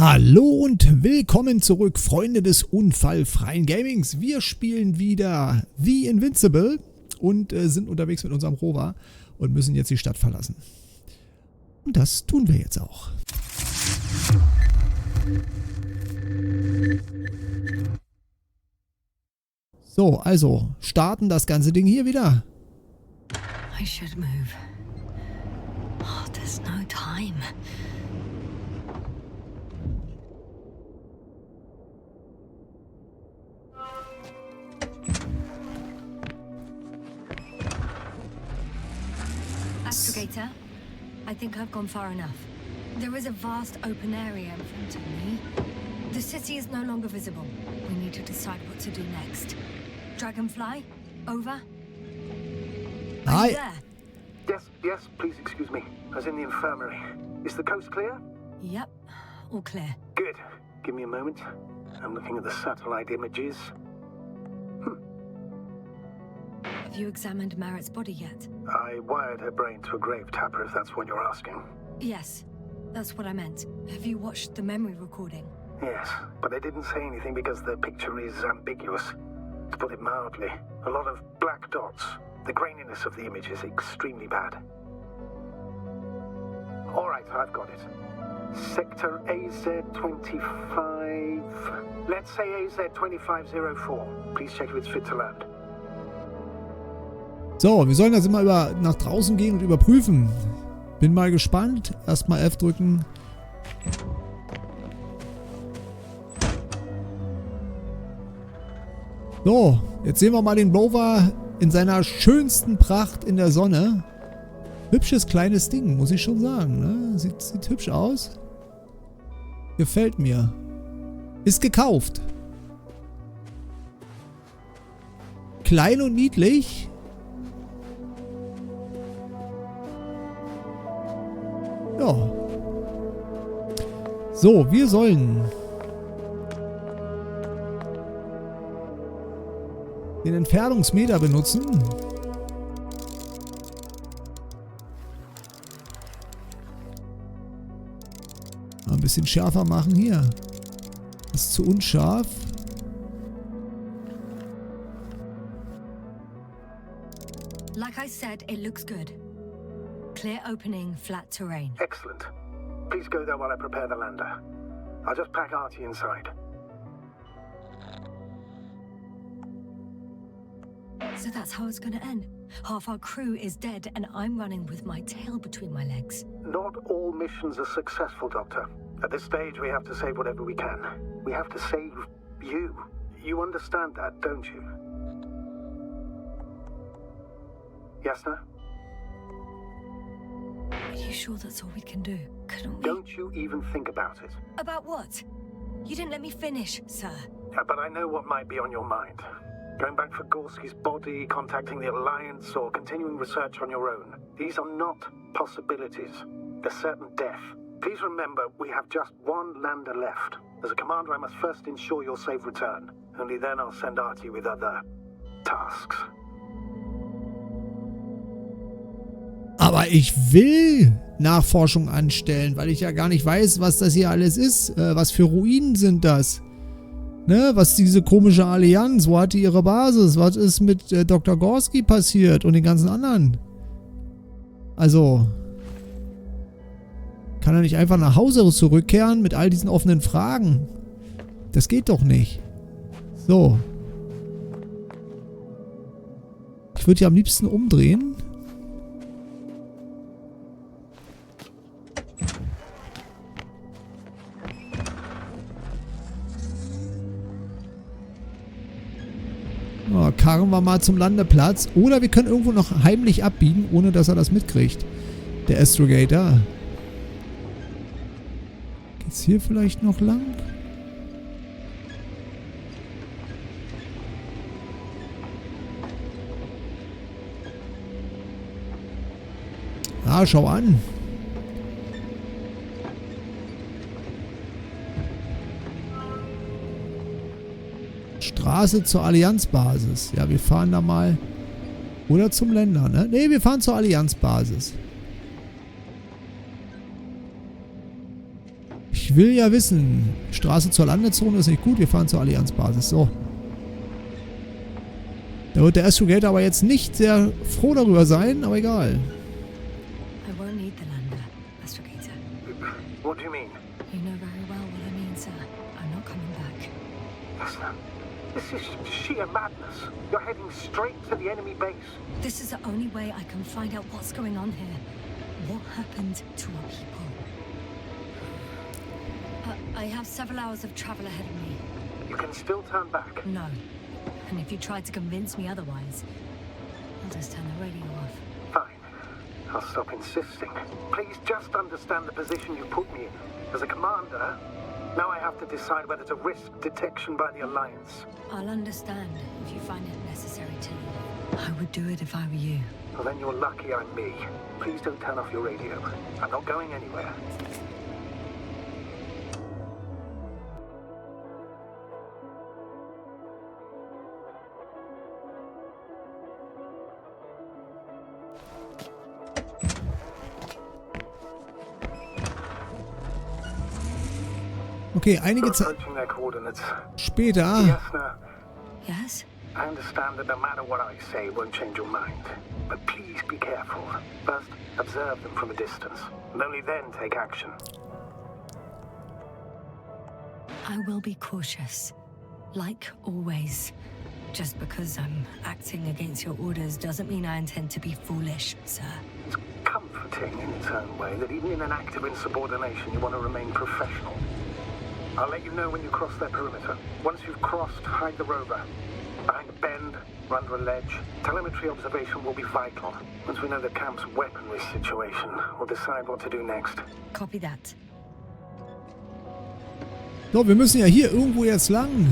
Hallo und willkommen zurück, Freunde des unfallfreien Gamings. Wir spielen wieder The Invincible und sind unterwegs mit unserem Rover und müssen jetzt die Stadt verlassen. Und das tun wir jetzt auch. So, also starten das ganze Ding hier wieder. I should move. Oh, there's no time. Aggregator, I think I've gone far enough. There is a vast open area in front of me. The city is no longer visible. We need to decide what to do next. Dragonfly, over. Are you there? Yes, please excuse me. I was in the infirmary. Is the coast clear? Yep, all clear. Good. Give me a moment. I'm looking at the satellite images. Have you examined Merritt's body yet? I wired her brain to a grave tapper, if that's what you're asking. Yes, that's what I meant. Have you watched the memory recording? Yes, but I didn't say anything because the picture is ambiguous. To put it mildly, a lot of black dots. The graininess of the image is extremely bad. All right, I've got it. Sector AZ-25... Let's say AZ-2504. Please check if it's fit to land. So, wir sollen das immer nach draußen gehen und überprüfen. Bin mal gespannt. Erstmal F drücken. So, jetzt sehen wir mal den Rover in seiner schönsten Pracht in der Sonne. Hübsches kleines Ding, muss ich schon sagen. Ne? Sieht hübsch aus. Gefällt mir. Ist gekauft. Klein und niedlich. Ja. So, wir sollen den Entfernungsmeter benutzen. Mal ein bisschen schärfer machen hier. Das ist zu unscharf. Like I said, it looks good. Clear opening, flat terrain. Excellent. Please go there while I prepare the lander. I'll just pack Artie inside. So that's how it's gonna end. Half our crew is dead and I'm running with my tail between my legs. Not all missions are successful, Doctor. At this stage, we have to save whatever we can. We have to save you. You understand that, don't you? Yasna? Are you sure that's all we can do? Couldn't we? Don't you even think about it. About what? You didn't let me finish, sir. But I know what might be on your mind. Going back for Gorski's body, contacting the Alliance, or continuing research on your own. These are not possibilities. They're certain death. Please remember, we have just one lander left. As a commander, I must first ensure your safe return. Only then I'll send Artie with other tasks. Aber ich will Nachforschung anstellen, weil ich ja gar nicht weiß, was das hier alles ist. Was für Ruinen sind das? Ne, was diese komische Allianz? Wo hat die ihre Basis? Was ist mit Dr. Gorski passiert und den ganzen anderen? Also, kann er nicht einfach nach Hause zurückkehren mit all diesen offenen Fragen? Das geht doch nicht. So. Ich würde ja am liebsten umdrehen. Oh, karren wir mal zum Landeplatz. Oder wir können irgendwo noch heimlich abbiegen, ohne dass er das mitkriegt. Der Aggregator. Geht's hier vielleicht noch lang? Ah, schau an. Straße zur Allianzbasis. Ja, wir fahren da mal. Oder zum Länder, ne? Ne, wir fahren zur Allianzbasis. Ich will ja wissen. Straße zur Landezone ist nicht gut. Wir fahren zur Allianzbasis. So. Da wird der Astrogator aber jetzt nicht sehr froh darüber sein, aber egal. I won't need the lander, Astrogator. What do you mean? You know very well what I mean, sir. I'm not coming back. Yasna, this is sheer madness. You're heading straight to the enemy base. This is the only way I can find out what's going on here. What happened to our people? I have several hours of travel ahead of me. You can still turn back. No. And if you try to convince me otherwise, I'll just turn the radio off. Fine. I'll stop insisting. Please just understand the position you put me in. As a commander, now I have to decide whether to risk detection by the Alliance. I'll understand if you find it necessary to leave. I would do it if I were you. Well, then you're lucky I'm me. Please don't turn off your radio. I'm not going anywhere. Okay, einige Zeit Approaching their coordinates. später. Yasna, Yes? I understand that no matter what I say won't change your mind. But please be careful. First, observe them from a distance. And only then take action. I will be cautious. Like always. Just because I'm acting against your orders doesn't mean I intend to be foolish, sir. It's comforting in its own way that even in an act of insubordination you want to remain professional. I'll let you know when you cross their perimeter. Once you've crossed, hide the rover. Behind a bend, or under a ledge. Telemetry observation will be vital. Once we know the camp's weaponry situation, we'll decide what to do next. Copy that. So, wir müssen ja hier irgendwo jetzt lang.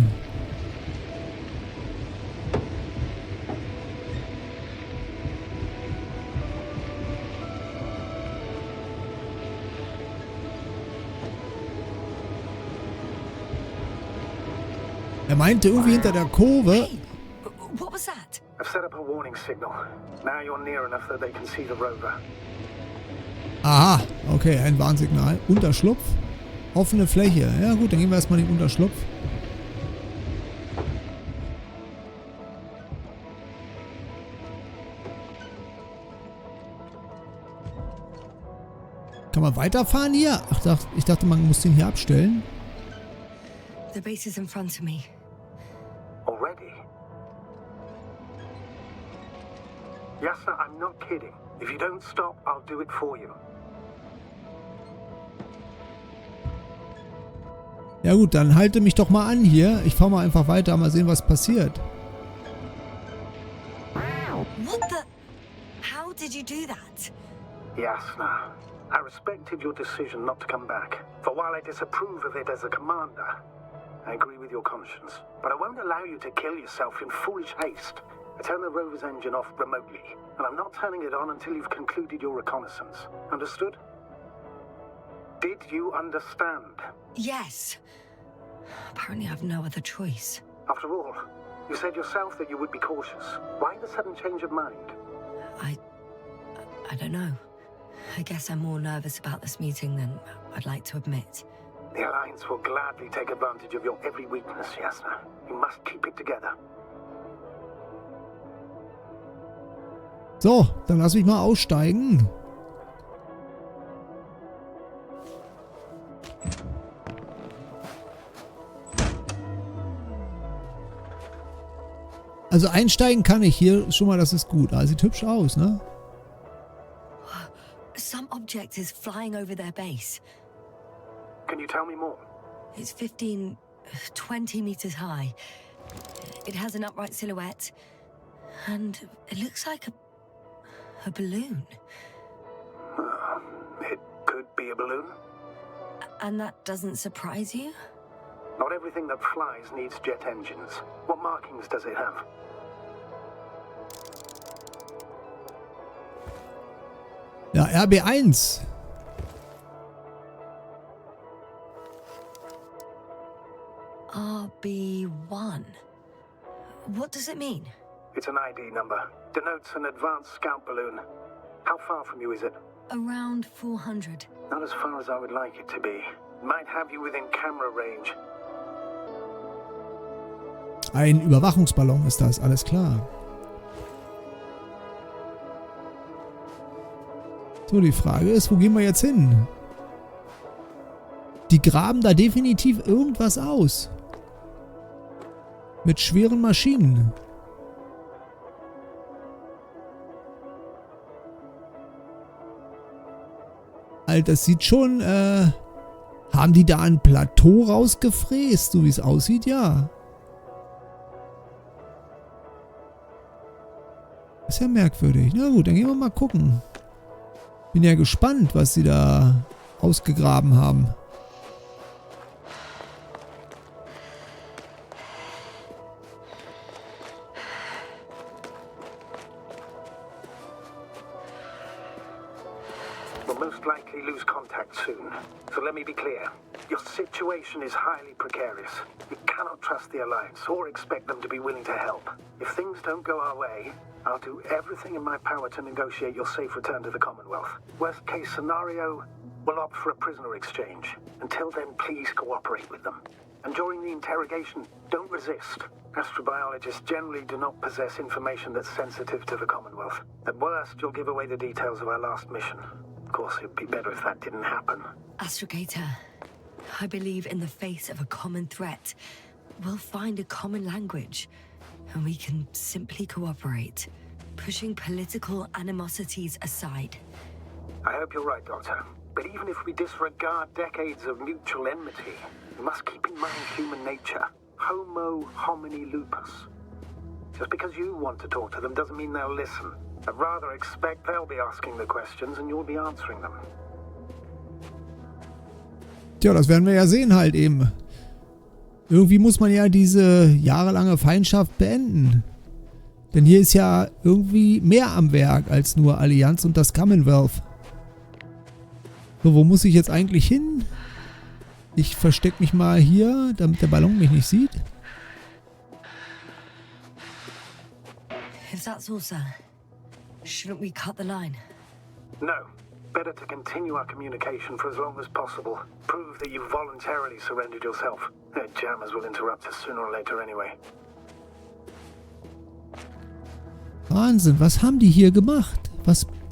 Er meinte irgendwie hinter der Kurve. Hey, what was that? I've set up a warning signal. Now you're near enough that they can see the rover. Aha, okay, ein Warnsignal. Unterschlupf. Offene Fläche. Ja gut, dann gehen wir erstmal in den Unterschlupf. Kann man weiterfahren hier? Ach, ich dachte, man muss den hier abstellen. The base is in front of me. Already? Yasna, I'm not kidding. If you don't stop, I'll do it for you. Ja gut, dann halte mich doch mal an hier. Ich fahre mal einfach weiter, mal sehen, was passiert. What the? How did you do that? Yasna, I respected your decision not to come back. For while I disapprove of it as a commander, I agree with your conscience. But I won't allow you to kill yourself in foolish haste. I turn the rover's engine off remotely, and I'm not turning it on until you've concluded your reconnaissance. Understood? Did you understand? Yes. Apparently I've no other choice. After all, you said yourself that you would be cautious. Why the sudden change of mind? I don't know. I guess I'm more nervous about this meeting than I'd like to admit. The Alliance will gladly take advantage of your every weakness, Yasna. You must keep it together. So, dann lass mich mal aussteigen. Also einsteigen kann ich hier schon mal, das ist gut. Ah, sieht hübsch aus, ne? Some object is flying over their base. Can you tell me more? It's 15, 20 meters high. It has an upright silhouette. And it looks like a balloon. It could be a balloon. And that doesn't surprise you? Not everything that flies needs jet engines. What markings does it have? Ja, RB1. RB1. What does it mean? It's an ID number. Denotes an advanced scout balloon. How far from you is it? Around 400. Not as far as I would like it to be. Might have you within camera range. Ein Überwachungsballon ist das, alles klar. So, die Frage ist, wo gehen wir jetzt hin? Die graben da definitiv irgendwas aus. Mit schweren Maschinen. Alter, das sieht schon, haben die da ein Plateau rausgefräst, so wie es aussieht? Ja. Ist ja merkwürdig. Na gut, dann gehen wir mal gucken. Bin ja gespannt, was sie da ausgegraben haben. We'll most likely lose contact soon. So let me be clear. Your situation is highly precarious. You cannot trust the Alliance or expect them to be willing to help. If things don't go our way, I'll do everything in my power to negotiate your safe return to the Commonwealth. Worst case scenario, we'll opt for a prisoner exchange. Until then, please cooperate with them. And during the interrogation, don't resist. Astrobiologists generally do not possess information that's sensitive to the Commonwealth. At worst, you'll give away the details of our last mission. Of course, it'd be better if that didn't happen. Astrogator, I believe in the face of a common threat, we'll find a common language, and we can simply cooperate, pushing political animosities aside. I hope you're right, Doctor. But even if we disregard decades of mutual enmity, we must keep in mind human nature. Homo homini lupus. Just because you want to talk to them doesn't mean they'll listen. I'd rather expect they'll be asking the questions and you'll be answering them. Tja, das werden wir ja sehen halt eben. Irgendwie muss man ja diese jahrelange Feindschaft beenden. Denn hier ist ja irgendwie mehr am Werk als nur Allianz und das Commonwealth. So, wo muss ich jetzt eigentlich hin? Ich verstecke mich mal hier, damit der Ballon mich nicht sieht. If that's all, sir, shouldn't we cut the line? No. Better to continue our communication for as long as possible. Prove that you voluntarily surrendered yourself. Their jammers will interrupt us sooner or later anyway. Wahnsinn, was haben die hier gemacht?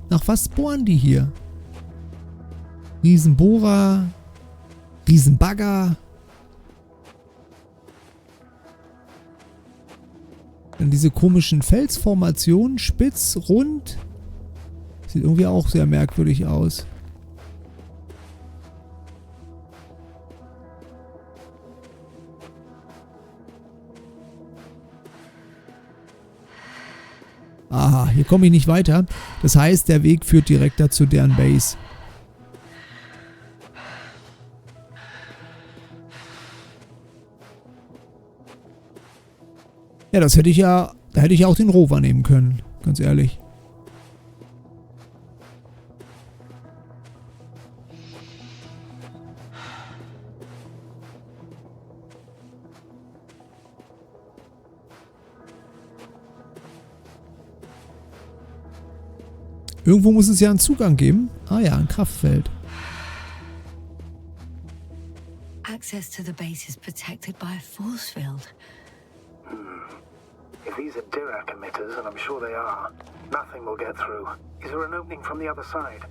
Nach was bohren die hier? Riesenbohrer, Riesenbagger. Dann diese komischen Felsformationen, spitz, rund. Sieht irgendwie auch sehr merkwürdig aus. Aha, hier komme ich nicht weiter. Das heißt, der Weg führt direkt zu deren Base. Ja, das hätte ich ja, da hätte ich auch den Rover nehmen können, ganz ehrlich. Irgendwo muss es ja einen Zugang geben. Ah ja, ein Kraftfeld. Access to the base is protected by a force field. If these are Dirac emitters, and I'm sure they are, nothing will get through. Is there an opening from the other side?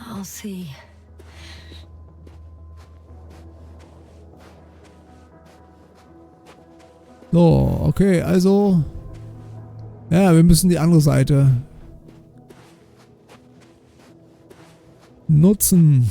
I'll see. So, okay, also... Ja, wir müssen die andere Seite nutzen.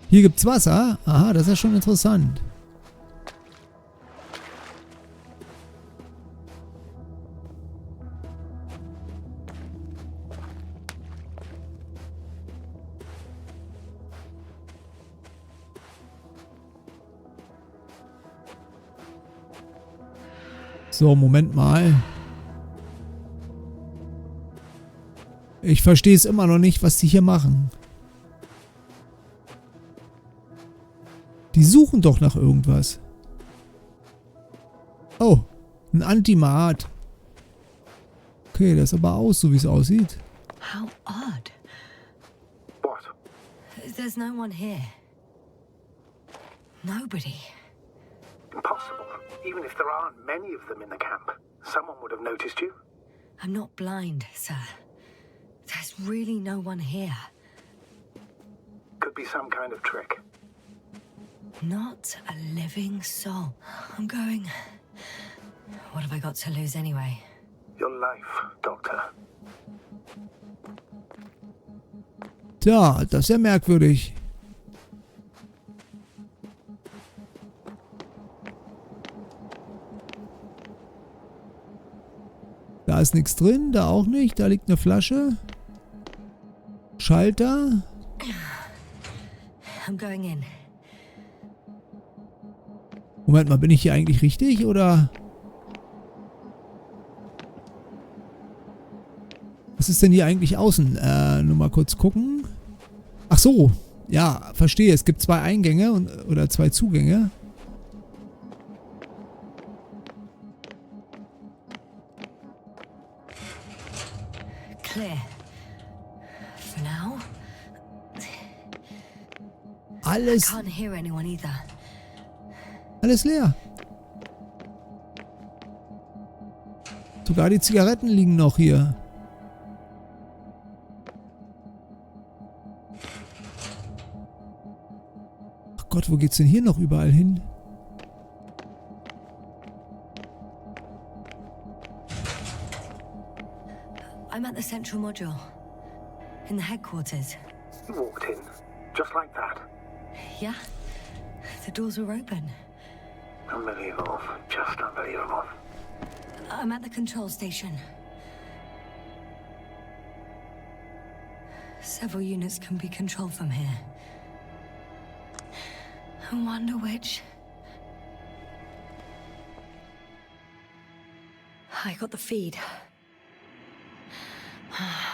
Hier gibt's Wasser. Aha, das ist ja schon interessant. So, Moment mal. Ich verstehe es immer noch nicht, was die hier machen. Die suchen doch nach irgendwas. Oh, ein Antimat. Okay, das ist aber aus, so wie es aussieht. How odd. What? There's no one here. Nobody. Impossible. Even if there aren't many of them in the camp, someone would have noticed you. I'm not blind, sir. There's really no one here. Could be some kind of trick. Not a living soul. I'm going. What have I got to lose anyway? Your life, Doctor. Tja, das ist ja merkwürdig. Da ist nichts drin, da auch nicht. Da liegt eine Flasche. Schalter. I'm going in. Moment mal, bin ich hier eigentlich richtig, oder? Was ist denn hier eigentlich außen? Nur mal kurz gucken. Ach so. Ja, verstehe. Es gibt 2 Eingänge oder 2 Zugänge. Clear. For now. Alles, Can't hear anyone either. alles leer. Sogar die Zigaretten liegen noch hier. Ach Gott, wo geht's denn hier noch überall hin? I'm at the central module. In the headquarters. You walked in, just like that. Yeah? The doors were open. Unbelievable. Just unbelievable. I'm at the control station. Several units can be controlled from here. I wonder which. I got the feed.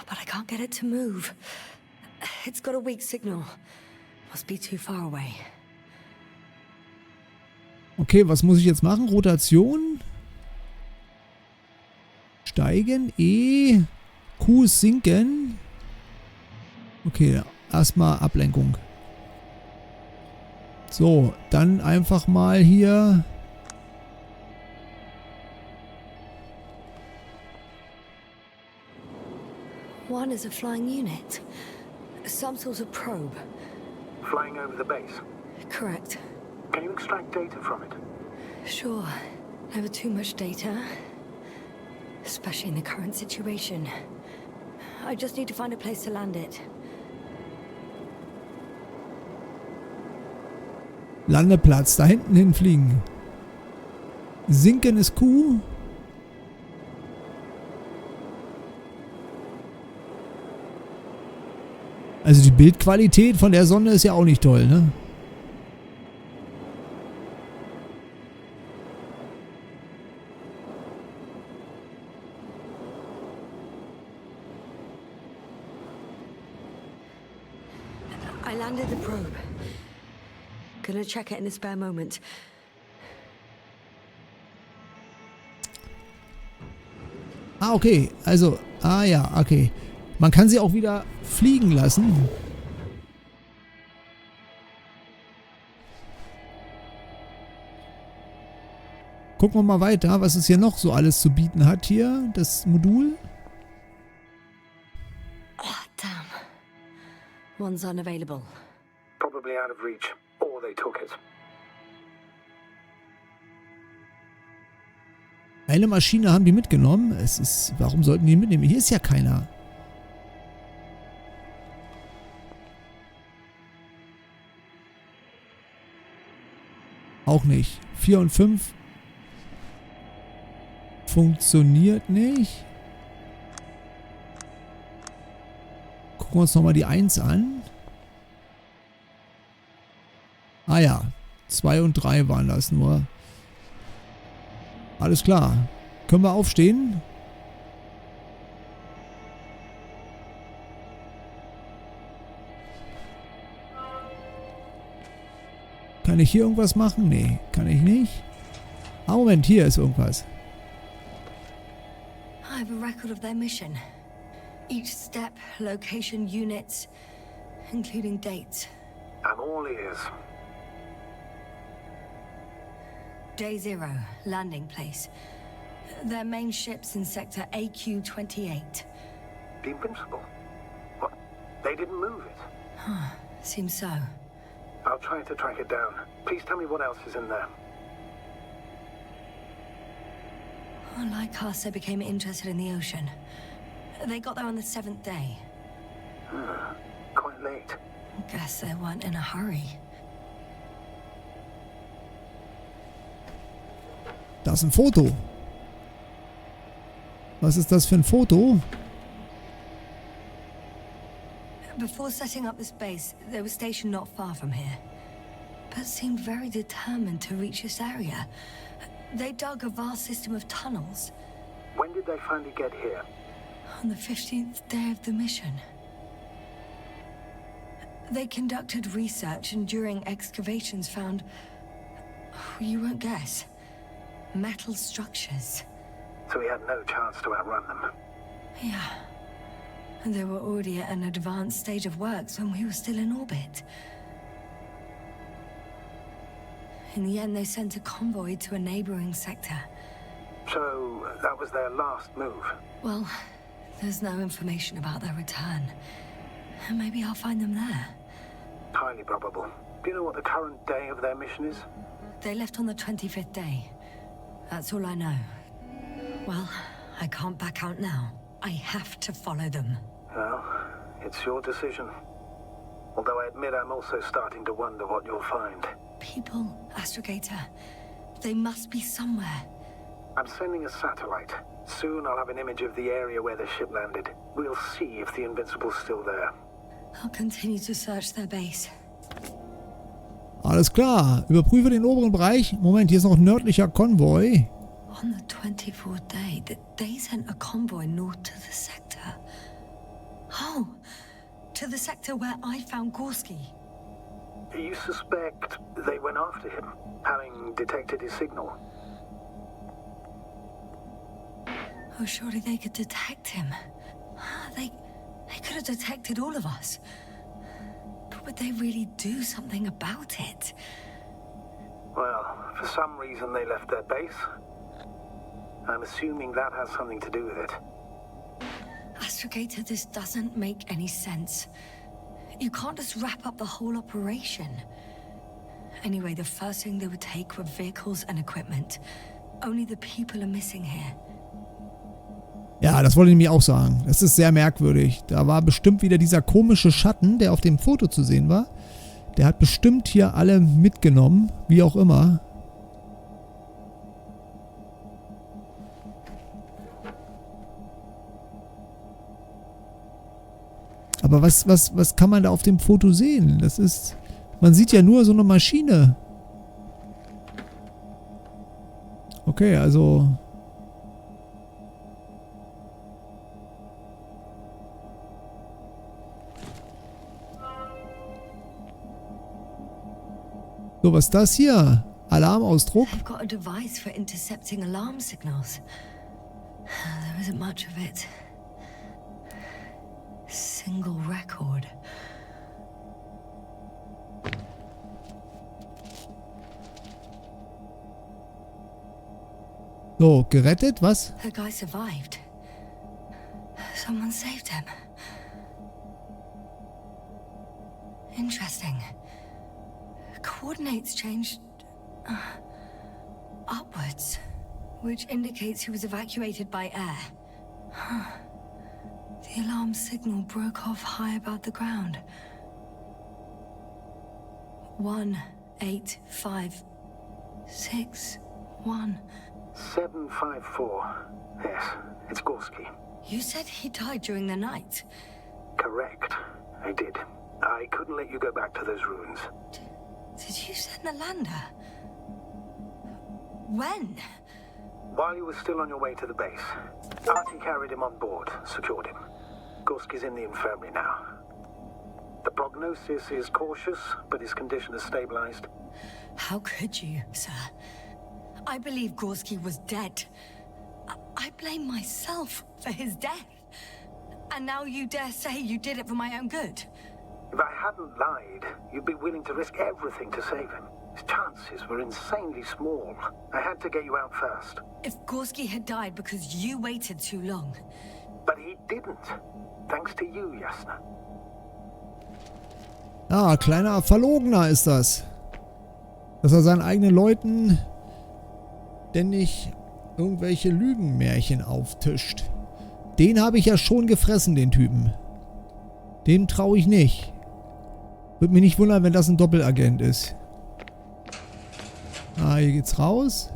But I can't get it to move. It's got a weak signal. Must be too far away. Okay, was muss ich jetzt machen? Rotation. Steigen. E. Q ist sinken. Okay, erstmal Ablenkung. So, dann einfach mal hier. One is a flying unit. Some sort of probe. Flying over the base. Correct. Can you extract data from it? Sure. Never too much data. Especially in the current situation. I just need to find a place to land it. Landeplatz, da hinten hinfliegen. Sinken ist Q. Also die Bildqualität von der Sonne ist ja auch nicht toll, ne? I landed the probe. Gonna check it in a spare moment. Ah, okay. Also, ja, okay. Man kann sie auch wieder fliegen lassen. Gucken wir mal weiter, was es hier noch so alles zu bieten hat hier, das Modul. Oh, damn. One's unavailable. Probably out of reach, or they took it. Eine Maschine haben die mitgenommen. Es ist, warum sollten die mitnehmen? Hier ist ja keiner. Auch nicht. 4 und 5 funktioniert nicht. Gucken wir uns nochmal die 1 an. Ah ja, 2 und 3 waren das nur. Alles klar. Können wir aufstehen? Kann ich hier irgendwas machen? Nee, kann ich nicht. Ah, Moment, hier ist irgendwas. I have a record of their mission. Each step, location, units, including dates. I'm all ears. Day 0, landing place. Their main ship's in sector AQ-28. The Invincible? What? They didn't move it? Seems so. I'll try to track it down. Please tell me what else is in there. Like us, they became interested in the ocean. They got there on the 7th day. Quite late. Guess they weren't in a hurry. Das ist ein Foto. Was ist das für ein Foto? Before setting up this base, they were stationed not far from here, but seemed very determined to reach this area. They dug a vast system of tunnels. When did they finally get here? On the 15th day of the mission. They conducted research and during excavations found, you won't guess, metal structures. So we had no chance to outrun them. Yeah. And they were already at an advanced stage of works when we were still in orbit. In the end, they sent a convoy to a neighboring sector. So that was their last move. Well, there's no information about their return. Maybe I'll find them there. Highly probable. Do you know what the current day of their mission is? They left on the 25th day. That's all I know. Well, I can't back out now. I have to follow them. Well, it's your decision. Although I admit I'm also starting to wonder what you'll find. People, Astrogator. They must be somewhere. I'm sending a satellite. Soon I'll have an image of the area where the ship landed. We'll see if the Invincible's still there. I'll continue to search their base. Alles klar. Überprüfe den oberen Bereich. Moment, hier ist noch ein nördlicher Konvoi. On the 24th day, they sent a convoy north to the sector. Oh, to the sector where I found Gorski. You suspect they went after him, having detected his signal? Oh, surely they could detect him. They could have detected all of us. But would they really do something about it? Well, for some reason they left their base. I'm assuming that has something to do with it. Astrogator, this doesn't make any sense. You can't just wrap up the whole operation. Anyway, the first thing they would take were vehicles and equipment. Only the people are missing here. Ja, das wollte ich mir auch sagen. Das ist sehr merkwürdig. Da war bestimmt wieder dieser komische Schatten, der auf dem Foto zu sehen war. Der hat bestimmt hier alle mitgenommen, wie auch immer. Aber was kann man da auf dem Foto sehen? Das ist... Man sieht ja nur so eine Maschine. Okay, also... So, was ist das hier? Alarmausdruck? They've got a device for intercepting alarm signals. There isn't much of it. Single record. So, gerettet? Was? The guy survived. Someone saved him. Interesting. Coordinates changed upwards, which indicates he was evacuated by air. The alarm signal broke off high above the ground. 18561. 754. Yes, it's Gorski. You said he died during the night. Correct. I did. I couldn't let you go back to those ruins. Did you send the lander? When? While you were still on your way to the base, Artie carried him on board, secured him. Gorski's in the infirmary now. The prognosis is cautious, but his condition has stabilized. How could you, sir? I believe Gorski was dead. I blame myself for his death. And now you dare say you did it for my own good? If I hadn't lied, you'd be willing to risk everything to save him. His chances were insanely small. I had to get you out first. If Gorski had died because you waited too long... But he didn't. Thanks to you, Yasna. Ah, kleiner Verlogener ist das. Dass er seinen eigenen Leuten ständig irgendwelche Lügenmärchen auftischt. Den habe ich ja schon gefressen, den Typen. Dem traue ich nicht. Würde mich nicht wundern, wenn das ein Doppelagent ist. Ah, hier geht's raus.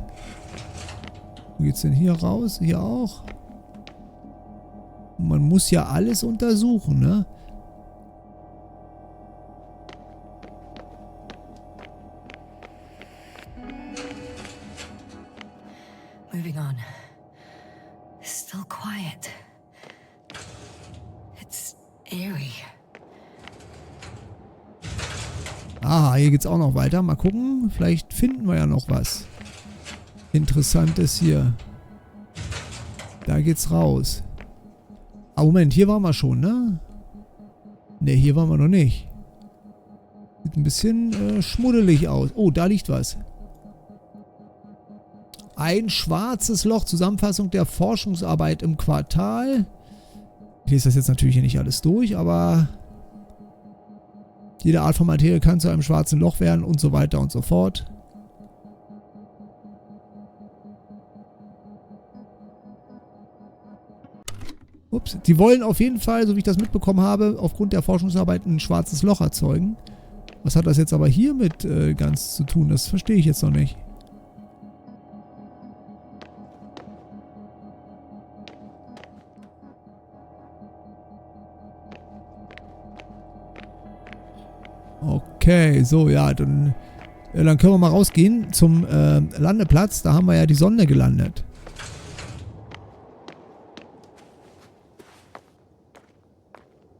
Wo geht's denn hier raus? Hier auch. Man muss ja alles untersuchen, ne? Moving on. Still quiet. It's eerie. Ah, hier geht's auch noch weiter. Mal gucken. Vielleicht finden wir ja noch was Interessantes hier. Da geht's raus. Ah, Moment. Hier waren wir schon, ne? Ne, hier waren wir noch nicht. Sieht ein bisschen schmuddelig aus. Oh, da liegt was. Ein schwarzes Loch. Zusammenfassung der Forschungsarbeit im Quartal. Ich lese das jetzt natürlich hier nicht alles durch, aber jede Art von Materie kann zu einem schwarzen Loch werden und so weiter und so fort. Ups. Die wollen auf jeden Fall, so wie ich das mitbekommen habe, aufgrund der Forschungsarbeit ein schwarzes Loch erzeugen. Was hat das jetzt aber hier mit ganz zu tun? Das verstehe ich jetzt noch nicht. Okay, so, ja, dann können wir mal rausgehen zum Landeplatz. Da haben wir ja die Sonde gelandet.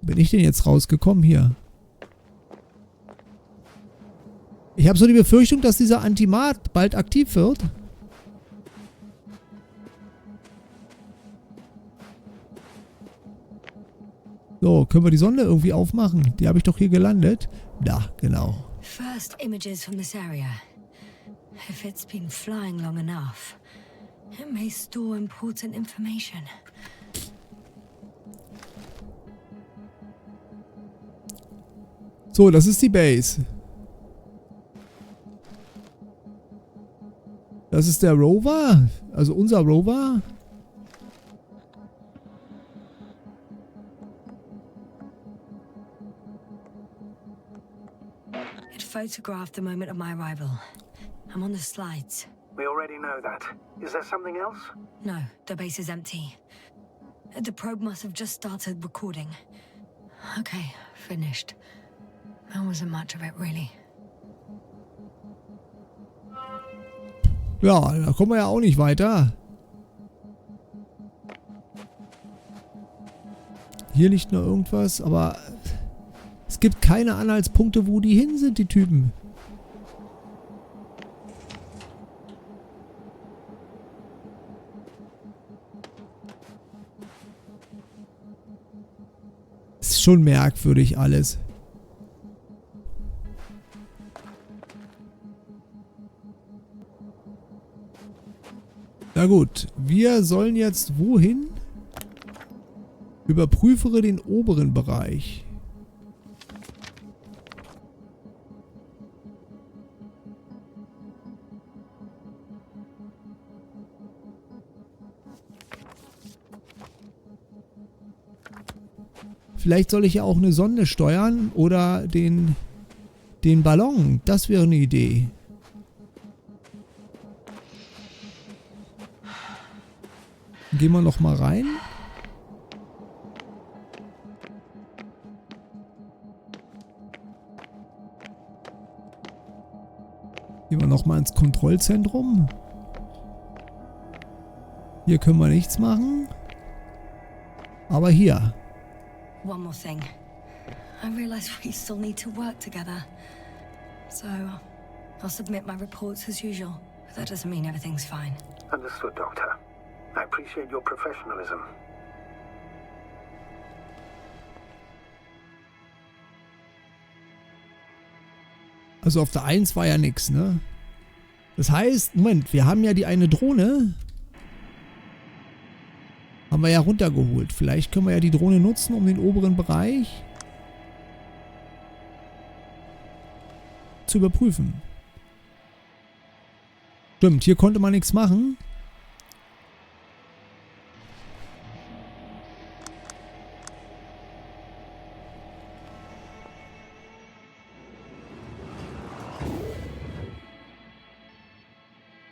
Bin ich denn jetzt rausgekommen hier? Ich habe so die Befürchtung, dass dieser Antimat bald aktiv wird. So, können wir die Sonde irgendwie aufmachen? Die habe ich doch hier gelandet. Da, genau. First images from this area. If it's been flying long enough, it may store important information. So, das ist die Base. Das ist der Rover. Also unser Rover. It photographed the moment of my arrival. I'm on the slides. We already know that. Is there something else? No, the base is empty. The probe must have just started recording. Okay, finished. That wasn't much of it, really. Ja, da kommen wir ja auch nicht weiter. Hier liegt noch irgendwas, aber es gibt keine Anhaltspunkte, wo die hin sind, die Typen. Ist schon merkwürdig alles. Na gut, wir sollen jetzt wohin? Überprüfere den oberen Bereich. Vielleicht soll ich ja auch eine Sonde steuern oder den Ballon. Das wäre eine Idee. Gehen wir noch mal rein. Gehen wir noch mal ins Kontrollzentrum. Hier können wir nichts machen. Aber hier. One more thing. I realize we still need to work together. So, I'll submit my reports as usual. But that doesn't mean everything's fine. Understood, Doctor. I appreciate your professionalism. Also auf der 1 war ja nix, ne? Das heißt, Moment, wir haben ja die eine Drohne. Haben wir ja runtergeholt. Vielleicht können wir ja die Drohne nutzen, um den oberen Bereich zu überprüfen. Stimmt, hier konnte man nichts machen.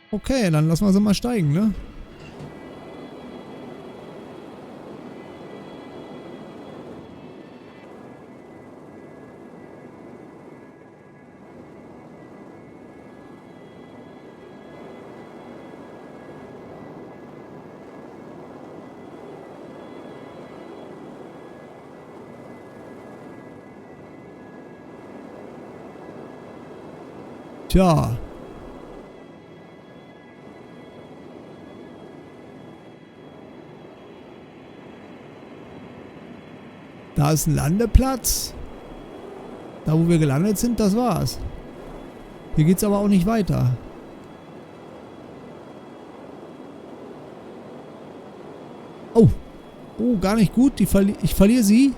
Okay, dann lassen wir sie mal steigen, ne? Tja. Da ist ein Landeplatz. Da, wo wir gelandet sind, das war's. Hier geht's aber auch nicht weiter. Oh. Oh, gar nicht gut. Ich verliere sie.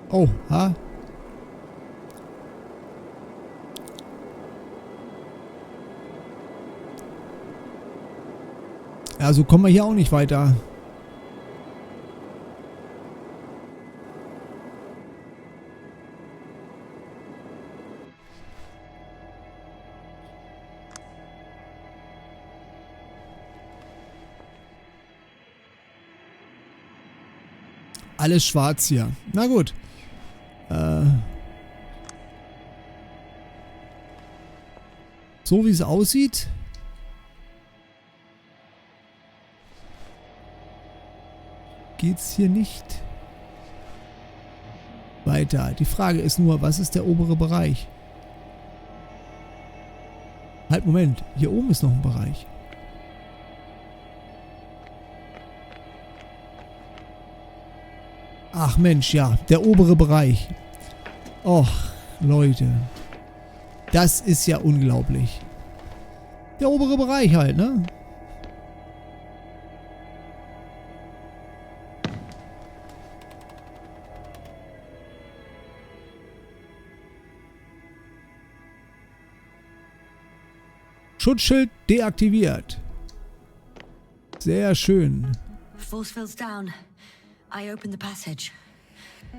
Oh, ha. Ja, so kommen wir hier auch nicht weiter. Alles schwarz hier. Na gut. So wie es aussieht. Geht's hier nicht weiter. Die Frage ist nur, was ist der obere Bereich? Halt, Moment. Hier oben ist noch ein Bereich. Ach Mensch, ja, der obere Bereich. Och, Leute. Das ist ja unglaublich. Der obere Bereich halt, ne? Schutzschild deaktiviert. Sehr schön. Force field's down. I open the passage.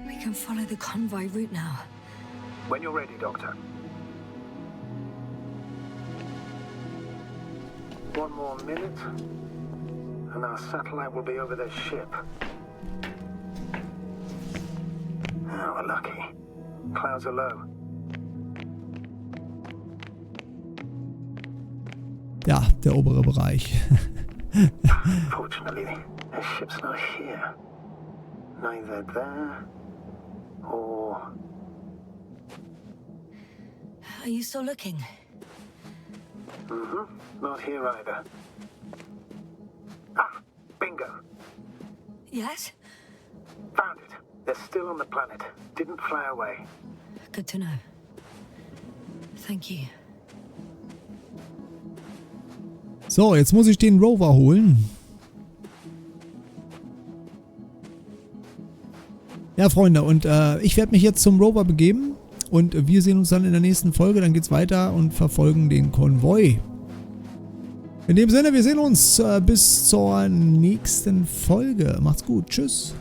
We can follow the convoy route now. When you're ready, Doctor. One more minute, and our satellite will be over their ship. Oh, we're lucky. Clouds are low. Ja, der obere Bereich. Fortunately, their ship's not here. Neither there or... Are you still looking? Not here either. Ah, bingo. Yes? Found it. They're still on the planet. Didn't fly away. Good to know. Thank you. So, jetzt muss ich den Rover holen. Ja, Freunde, und ich werde mich jetzt zum Rover begeben. Und wir sehen uns dann in der nächsten Folge. Dann geht's weiter und verfolgen den Konvoi. In dem Sinne, wir sehen uns bis zur nächsten Folge. Macht's gut. Tschüss.